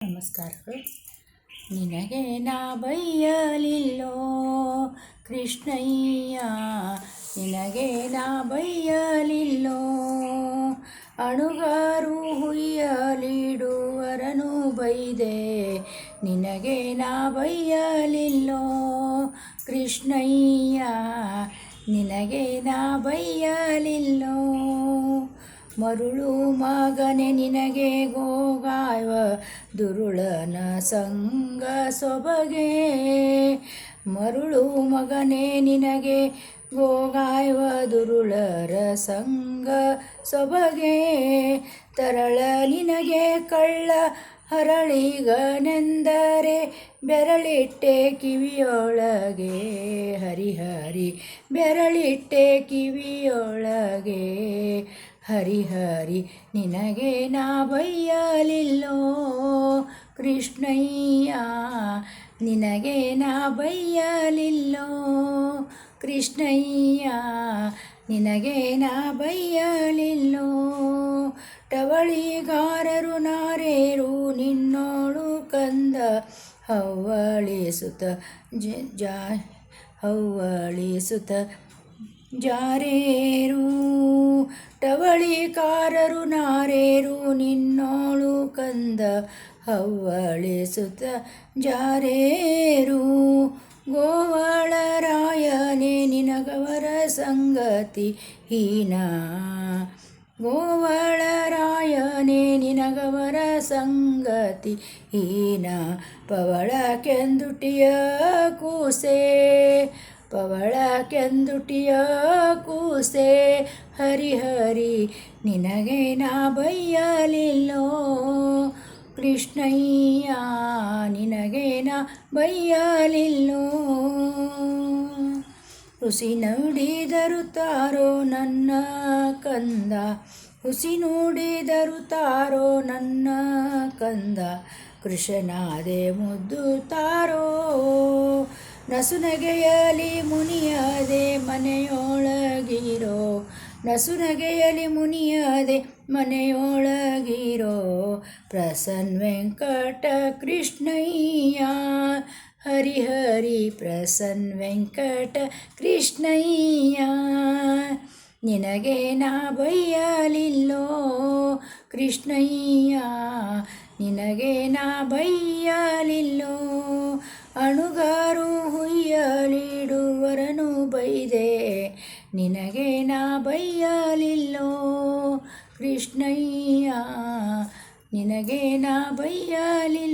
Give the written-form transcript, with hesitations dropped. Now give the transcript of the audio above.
ನಮಸ್ಕಾರಗಳು. ನಿನಗೆ ನಾ ಬೈಯಲಿಲ್ಲೋ ಕೃಷ್ಣಯ್ಯ, ನಿನಗೆ ನಾ ಬೈಯಲಿಲ್ಲೋ. ಅಣುಗಾರು ಹುಯ್ಯಲಿಡುವರನು ಬೈದೆ, ನಿನಗೆ ನಾ ಬೈಯಲಿಲ್ಲೋ ಕೃಷ್ಣಯ್ಯ, ನಿನಗೆ ನಾ ಬೈಯಲಿಲ್ಲೋ. ಮರುಳು ಮಗನೆ ನಿನಗೆ ಗೋಗಾಯ್ವ ದುರುಳನ ಸಂಗ ಸೊಬಗೆ, ಮರುಳು ಮಗನೆ ನಿನಗೆ ಗೋಗಾಯ್ವ ದುರುಳರ ಸಂಗ ಸೊಬಗೆ. ತರಳ ನಿನಗೆ ಕಳ್ಳ ಹರಳಿಗನೆಂದರೆ ಬೆರಳಿಟ್ಟೆ ಕಿವಿಯೊಳಗೆ, ಹರಿಹರಿ ಬೆರಳಿಟ್ಟೆ ಕಿವಿಯೊಳಗೆ. ಹರಿಹರಿ ನಿನಗೆ ನಾ ಬೈಯಲಿಲ್ಲೋ ಕೃಷ್ಣಯ್ಯ, ನಿನಗೆ ನಾ ಬೈಯಲಿಲ್ಲೋ ಕೃಷ್ಣಯ್ಯ, ನಿನಗೆ ನಾ ಬೈಯಲಿಲ್ಲೋ. ಟವಳಿಗಾರರು ನಾರೇರು ನಿನ್ನೋಳು ಕಂದ, ಹವ್ವಳಿಸುತ್ತ ಹವ್ವಳಿಸುತ್ತ ಜಾರೇರು. ಟವಳಿಕಾರರು ನಾರೇರು ನಿನ್ನೋಳು ಕಂದ, ಹವ್ವಳಿಸುತ್ತ ಜಾರೇರು. ಗೋವಳರಾಯನೇ ನಿನಗವರ ಸಂಗತಿ ಹೀನ, ಗೋವಳರಾಯನೇ ನಿನಗವರ ಸಂಗತಿ ಹೀನ. ಪವಳ ಕೆಂದುಟಿಯ ಕೂಸೆ, ಪವಳ ಕೆಂದುಟಿಯ ಕೂಸೆ. ಹರಿಹರಿ ನಿನಗೆ ನಾ ಬೈಯಲಿಲ್ಲೋ ಕೃಷ್ಣಯ್ಯ, ನಿನಗೆ ನಾ ಬೈಯಲಿಲ್ಲೋ. ಹುಸಿ ನುಡಿದರು ತಾರೋ ನನ್ನ ಕಂದ, ಹುಸಿ ನುಡಿದರು ತಾರೋ ನನ್ನ ಕಂದ. ಕೃಷ್ಣನಾದೆ ಮುದ್ದು ತಾರೋ, ನಸುನಗೆಯಲಿ ಮುನಿಯದೆ ಮನೆಯೊಳಗಿರೋ, ನಸುನಗೆಯಲಿ ಮುನಿಯದೆ ಮನೆಯೊಳಗಿರೋ. ಪ್ರಸನ್ನ ವೆಂಕಟ ಕೃಷ್ಣಯ್ಯ, ಹರಿಹರಿ ಪ್ರಸನ್ನ ವೆಂಕಟ ಕೃಷ್ಣಯ್ಯ, ನಿನಗೆ ನಾ ಬೈಯಲಿಲ್ಲೋ ಕೃಷ್ಣಯ್ಯ, ನಿನಗೆ ನಾ ಬೈಯಲಿಲ್ಲೋ. ಅಣುಗಾರು ಹುಯ್ಯಲಿಡುವರನು ಬೈದೆ, ನಿನಗೆ ನಾ ಬೈಯಲಿಲ್ಲೋ ಕೃಷ್ಣಯ್ಯ, ನಿನಗೆ ನಾ ಬೈಯಲಿಲ್ಲೋ.